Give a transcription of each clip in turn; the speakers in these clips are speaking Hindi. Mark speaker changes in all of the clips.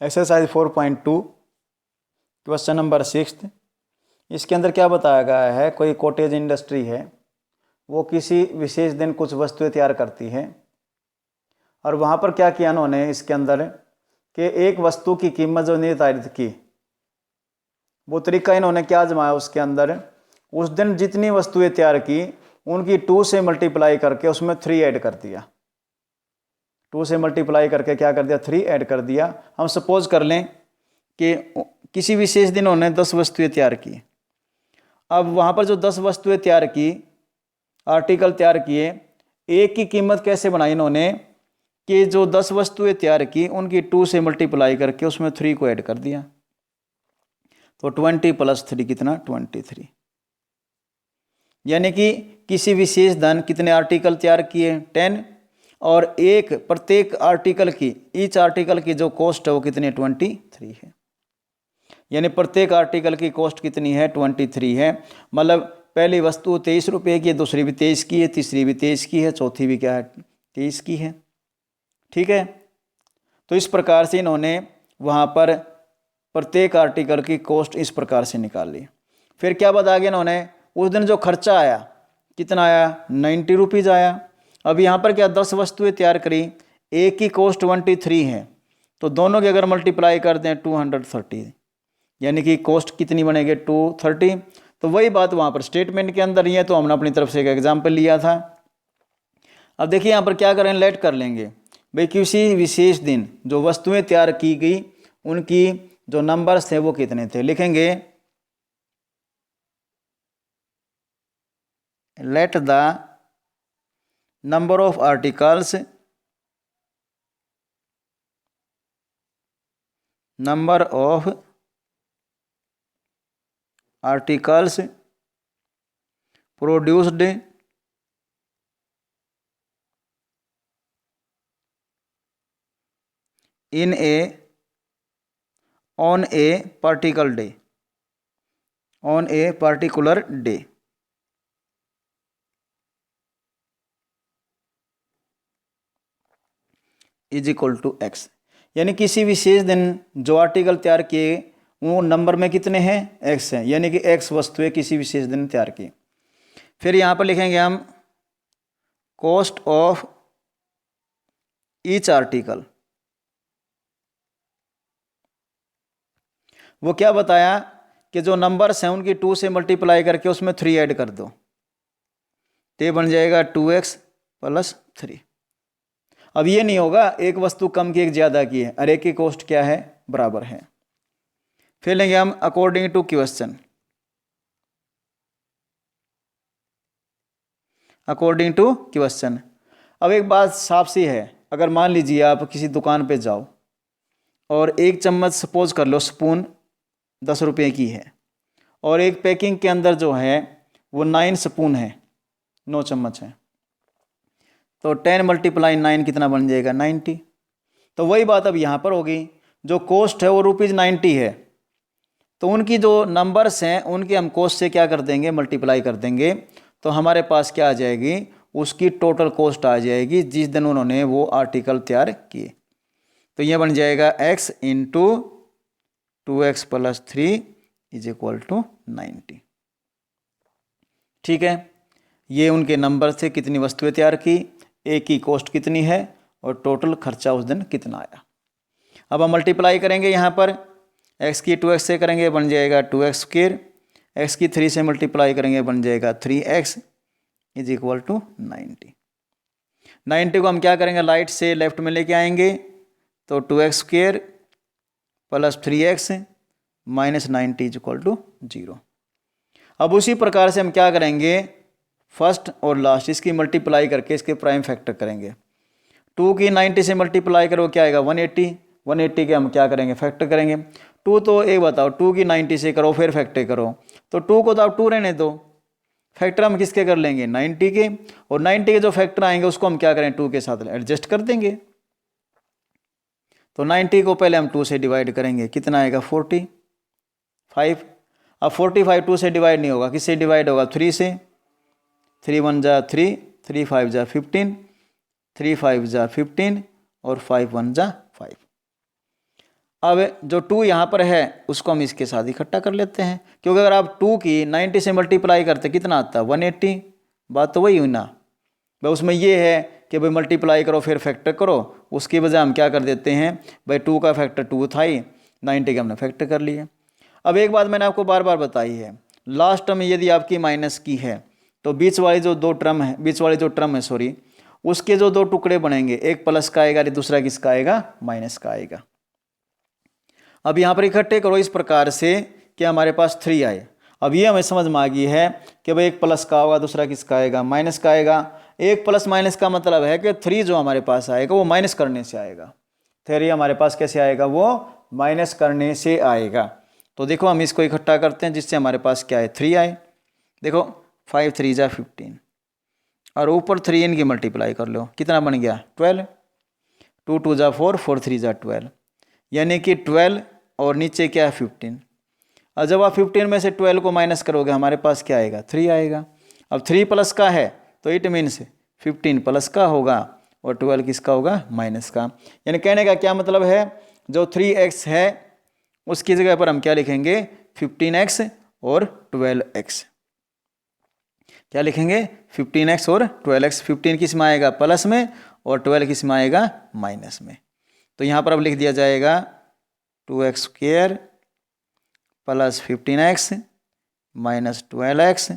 Speaker 1: Exercise 4.2 question number 6। इसके अंदर क्या बताया गया है, कोई कॉटेज इंडस्ट्री है, वो किसी विशेष दिन कुछ वस्तुएं तैयार करती है और वहाँ पर क्या किया उन्होंने इसके अंदर कि एक वस्तु की कीमत जो निर्धारित की, वो तरीका इन्होंने क्या आजमाया उसके अंदर, उस दिन जितनी वस्तुएं तैयार की उनकी 2 से मल्टीप्लाई करके उसमें 3 ऐड कर दिया। 2 से मल्टीप्लाई करके क्या कर दिया, 3 ऐड कर दिया। हम सपोज कर लें कि किसी विशेष दिन उन्होंने 10 वस्तुएं तैयार की। अब वहाँ पर जो 10 वस्तुएं तैयार की, आर्टिकल तैयार किए, एक की कीमत कैसे बनाई इन्होंने कि जो 10 वस्तुएं तैयार की उनकी 2 से मल्टीप्लाई करके उसमें 3 को ऐड कर दिया। तो 20 + 3 कितना, 23। यानी कि किसी विशेष दिन कितने आर्टिकल तैयार किए, 10, और प्रत्येक आर्टिकल की, ईच आर्टिकल की जो कॉस्ट है वो कितनी, 23 है। यानी प्रत्येक आर्टिकल की कॉस्ट कितनी है, 23 है। मतलब पहली वस्तु 23 रुपये की है, दूसरी भी 23 की है, तीसरी भी 23 की है, चौथी भी क्या है, 23 की है। ठीक है। तो इस प्रकार से इन्होंने वहाँ पर प्रत्येक आर्टिकल की कॉस्ट इस प्रकार से निकाल ली। फिर क्या बता गया इन्होंने, उस दिन जो खर्चा आया कितना आया, 90 रुपीज़ आया। अब यहाँ पर क्या 10 वस्तुएं तैयार करी, एक की कॉस्ट 23 है, तो दोनों की अगर मल्टीप्लाई कर दें 230, यानी कि कॉस्ट कितनी बनेगी, 230। तो वही बात वहाँ पर स्टेटमेंट के अंदर ही है, तो हमने अपनी तरफ से एक एग्जाम्पल लिया था। अब देखिए यहाँ पर क्या करें, लेट कर लेंगे भाई, किसी विशेष दिन जो वस्तुएं तैयार की गई उनकी जो नंबर्स थे वो कितने थे, लिखेंगे let the number of articles produced on a particular day is equal to x. यानी किसी विशेष दिन जो आर्टिकल तैयार किए वो नंबर में कितने हैं, एक्स हैं, यानी कि एक्स वस्तुएं किसी विशेष दिन तैयार की। फिर यहाँ पर लिखेंगे हम कॉस्ट ऑफ ईच आर्टिकल। वो क्या बताया कि जो नंबर्स हैं उनकी 2 से मल्टीप्लाई करके उसमें 3 ऐड कर दो, तो ये बन जाएगा 2x + 3। अब ये नहीं होगा एक वस्तु कम की एक ज़्यादा की है, और एक की कॉस्ट क्या है, बराबर है। फिर लेंगे हम अकॉर्डिंग टू क्वेश्चन। अब एक बात साफ सी है, अगर मान लीजिए आप किसी दुकान पे जाओ और एक चम्मच सपोज कर लो स्पून 10 रुपये की है, और एक पैकिंग के अंदर जो है वो 9 स्पून है, 9 चम्मच है, तो 10 × 9 कितना बन जाएगा, 90। तो वही बात अब यहाँ पर होगी, जो कॉस्ट है वो ₹90 है, तो उनकी जो नंबर्स हैं उनके हम कॉस्ट से क्या कर देंगे, मल्टीप्लाई कर देंगे, तो हमारे पास क्या आ जाएगी, उसकी टोटल कॉस्ट आ जाएगी जिस दिन उन्होंने वो आर्टिकल तैयार किए। तो ये बन जाएगा x × 2x + 3 = 90। ठीक है। ये उनके नंबर से कितनी वस्तुएं तैयार की, एक की कॉस्ट कितनी है, और टोटल खर्चा उस दिन कितना आया। अब हम मल्टीप्लाई करेंगे, यहाँ पर x की 2x से करेंगे बन जाएगा 2x², x की 3 से मल्टीप्लाई करेंगे बन जाएगा 3x = 90। 90 को हम क्या करेंगे, लाइट से लेफ्ट में लेके आएंगे, तो 2x² + 3x - 90 = 0। अब उसी प्रकार से हम क्या करेंगे, फर्स्ट और लास्ट इसकी मल्टीप्लाई करके इसके प्राइम फैक्टर करेंगे। 2 की 90 से मल्टीप्लाई करो क्या आएगा, 180। 180 के हम क्या करेंगे, फैक्टर करेंगे। 2 तो एक बताओ, 2 की 90 से करो फिर फैक्टर करो, तो 2 को तो आप 2 रहने दो, फैक्टर हम किसके कर लेंगे, 90 के, और 90 के जो फैक्टर आएंगे उसको हम क्या करें, 2 के साथ एडजस्ट कर देंगे। तो 90 को पहले हम 2 से डिवाइड करेंगे, कितना आएगा, 45। अब 45 2 से डिवाइड नहीं होगा, किससे डिवाइड होगा, 3 से। 3 × 1 = 3, 3 × 5 = 15, 3 × 5 = 15, और 5 × 1 = 5। अब जो 2 यहाँ पर है उसको हम इसके साथ इकट्ठा कर लेते हैं, क्योंकि अगर आप 2 की 90 से मल्टीप्लाई करते कितना आता है 180। बात तो वही हुई ना भाई, उसमें ये है कि भाई मल्टीप्लाई करो फिर फैक्टर करो, उसकी वजह हम क्या कर देते हैं भाई 2 का फैक्टर 2 था ही, 90 का हमने फैक्टर कर लिए। अब एक बात मैंने आपको बार बार बताई है, लास्ट टर्म यदि आपकी माइनस की है तो बीच वाली जो दो टर्म है, बीच वाली जो टर्म है सॉरी, उसके जो दो टुकड़े बनेंगे, एक प्लस का आएगा दूसरा किसका आएगा माइनस का आएगा। अब यहाँ पर इकट्ठे करो इस प्रकार से कि हमारे पास 3 आए। अब ये हमें समझ में आ गई है कि भाई एक प्लस का होगा दूसरा किसका आएगा माइनस का आएगा। एक प्लस माइनस का मतलब है कि 3 जो हमारे पास आएगा वो माइनस करने से आएगा, 3 हमारे पास कैसे आएगा वो माइनस करने से आएगा। तो देखो हम इसको इकट्ठा करते हैं जिससे हमारे पास क्या है 3 आए। देखो 5 3 जा 15 और ऊपर 3 इनकी मल्टीप्लाई कर लो, कितना बन गया 12, 2 2 जा 4 4 3 जा 12, यानी कि 12 और नीचे क्या है 15। और जब आप 15 में से 12 को माइनस करोगे हमारे पास क्या आएगा 3 आएगा। अब 3 प्लस का है तो इट मीन्स 15 प्लस का होगा और 12 किसका होगा माइनस का। यानी कहने का क्या मतलब है, जो 3x है उसकी जगह पर हम क्या लिखेंगे 15x और 12x। क्या लिखेंगे 15x और 12x। 15 किस में आएगा प्लस में और 12 किस में आएगा माइनस में। तो यहाँ पर अब लिख दिया जाएगा 2x square plus 15x minus 12x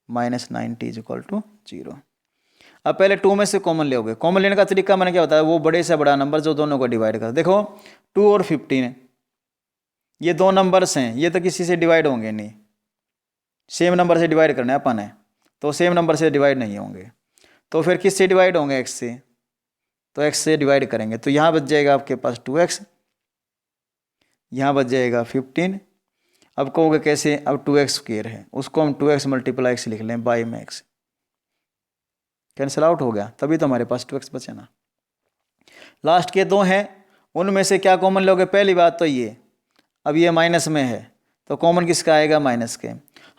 Speaker 1: minus 90 is equal to 0। अब पहले 2 में से कॉमन लोगे, कॉमन लेने का तरीका मैंने क्या बताया, वो बड़े से बड़ा नंबर जो दोनों को डिवाइड कर। देखो 2 और 15 ये दो नंबर्स हैं, ये तो किसी से डिवाइड होंगे नहीं, सेम नंबर से डिवाइड करना है अपन है, तो सेम नंबर से डिवाइड नहीं होंगे। तो फिर किससे डिवाइड होंगे x से, तो x से डिवाइड करेंगे तो यहाँ बच जाएगा आपके पास 2x, यहाँ बच जाएगा 15। अब कहोगे कैसे, अब 2x स्क्वायर है उसको हम 2x मल्टीप्लाई x लिख लें बाई में x, कैंसिल आउट हो गया, तभी तो हमारे पास 2x बचे ना। लास्ट के दो हैं उनमें से क्या कॉमन लोगे, पहली बात तो ये, अब ये माइनस में है तो कॉमन किसका आएगा माइनस के।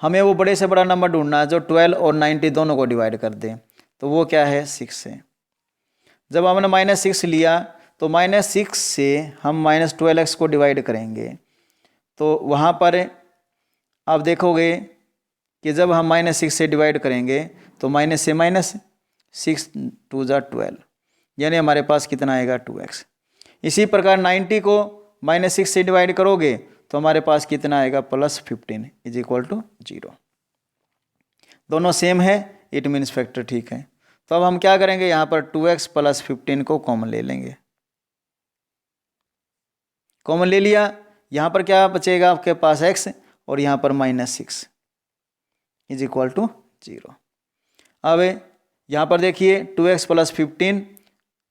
Speaker 1: हमें वो बड़े से बड़ा नंबर ढूंढना है जो 12 और 90 दोनों को डिवाइड कर दे, तो वो क्या है 6 है। जब हमने -6 लिया तो -6 से हम -12x को डिवाइड करेंगे, तो वहाँ पर आप देखोगे कि जब हम -6 से डिवाइड करेंगे तो माइनस से माइनस 6 2 जा 12, यानी हमारे पास कितना आएगा 2x। इसी प्रकार 90 को -6 से डिवाइड करोगे तो हमारे पास कितना आएगा +15 इज इक्वल टू 0। दोनों सेम है, इट मीन्स फैक्टर ठीक है। तो अब हम क्या करेंगे, यहाँ पर 2x + 15 को कॉमन ले लेंगे, कॉमन ले लिया, यहाँ पर क्या बचेगा आपके पास x और यहाँ पर -6 इज इक्वल टू 0। अब यहाँ पर देखिए 2x + 15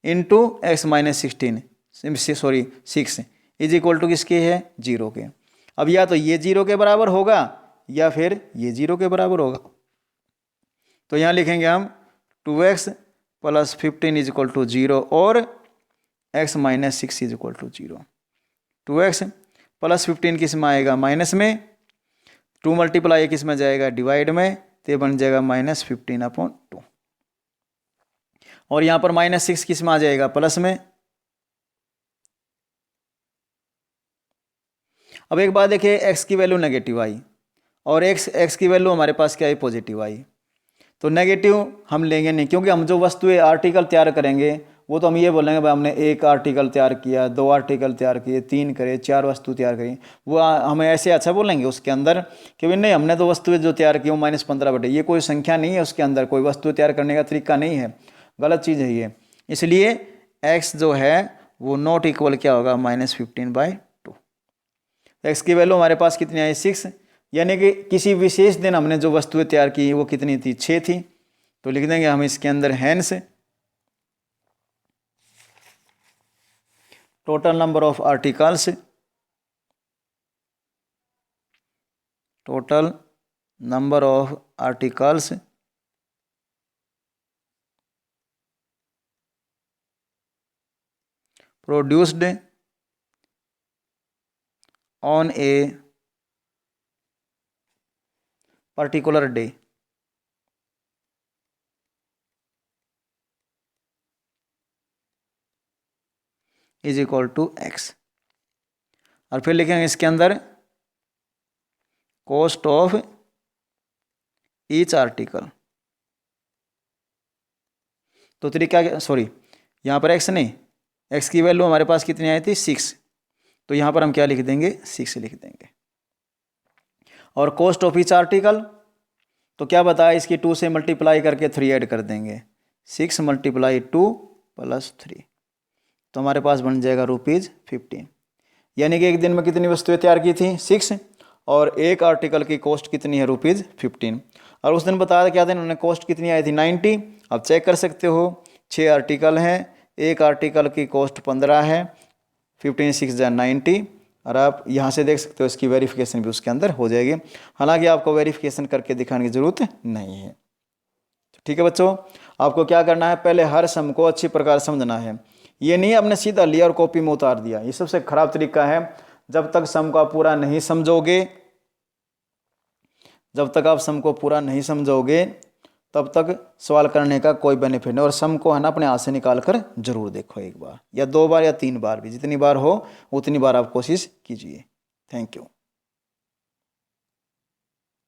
Speaker 1: into x -16 sorry 6 is equal to किसके है 0 के। अब या तो ये 0 के बराबर होगा या फिर ये 0 के बराबर होगा, तो यहाँ लिखेंगे हम 2x + 15 इज इक्वल टू 0 और x -6 is equal to 0। 2x + 15 किस में आएगा माइनस में, 2 मल्टीप्लाई किस में जाएगा डिवाइड में, तो बन जाएगा -15/2 और यहाँ पर -6 किस में आ जाएगा प्लस में। अब एक बात देखिए, x की वैल्यू नेगेटिव आई और x की वैल्यू हमारे पास क्या है पॉजिटिव आई, तो नेगेटिव हम लेंगे नहीं, क्योंकि हम जो वस्तुएं आर्टिकल तैयार करेंगे वो तो हम ये बोलेंगे भाई हमने 1 आर्टिकल तैयार किया, 2 आर्टिकल तैयार किए, 3 करे, 4 वस्तु तैयार करी, वो हमें ऐसे अच्छा बोलेंगे उसके अंदर कि भाई नहीं हमने तो वस्तुएं जो तैयार की वो -15 ये कोई संख्या नहीं है, उसके अंदर कोई वस्तु तैयार करने का तरीका नहीं है, गलत चीज़ है ये। इसलिए x जो है वो नॉट इक्वल क्या होगा -15/2। x की वैल्यू हमारे पास कितनी आई 6, यानी कि किसी विशेष दिन हमने जो वस्तुएं तैयार की वो कितनी थी 6 थी, तो लिख देंगे हम इसके अंदर hence total number of articles, total number of articles produced on a particular day is equal to x। और फिर लिखेंगे इसके अंदर कॉस्ट ऑफ ईच आर्टिकल। तो तरीका, सॉरी यहाँ पर एक्स नहीं, एक्स की वैल्यू हमारे पास कितनी आई थी 6, तो यहाँ पर हम क्या लिख देंगे 6 लिख देंगे। और कॉस्ट ऑफ ईच आर्टिकल तो क्या बताया, इसकी 2 से मल्टीप्लाई करके 3 ऐड कर देंगे, 6 × 2 + 3, तो हमारे पास बन जाएगा ₹15। यानी कि एक दिन में कितनी वस्तुएं तैयार की थी 6, और एक आर्टिकल की कॉस्ट कितनी है ₹15। और उस दिन बताया क्या था इन्होंने, कॉस्ट कितनी आई थी 90। अब चेक कर सकते हो 6 आर्टिकल हैं, एक आर्टिकल की कॉस्ट 15 है, 15 6 × 90, और आप यहाँ से देख सकते हो इसकी वेरिफिकेशन भी उसके अंदर हो जाएगी। हालांकि आपको वेरिफिकेशन करके दिखाने की ज़रूरत नहीं है। तो ठीक है बच्चों, आपको क्या करना है, पहले हर सम को अच्छी प्रकार समझना है। ये नहीं आपने सीधा लिया और कॉपी में उतार दिया, ये सबसे खराब तरीका है। जब तक सम को पूरा नहीं समझोगे, जब तक आप सम को पूरा नहीं समझोगे तब तक सवाल करने का कोई बेनिफिट नहीं। और सम को है ना अपने हाथ से निकाल कर जरूर देखो, एक बार या 2 बार या 3 बार भी, जितनी बार हो उतनी बार आप कोशिश कीजिए। Thank you.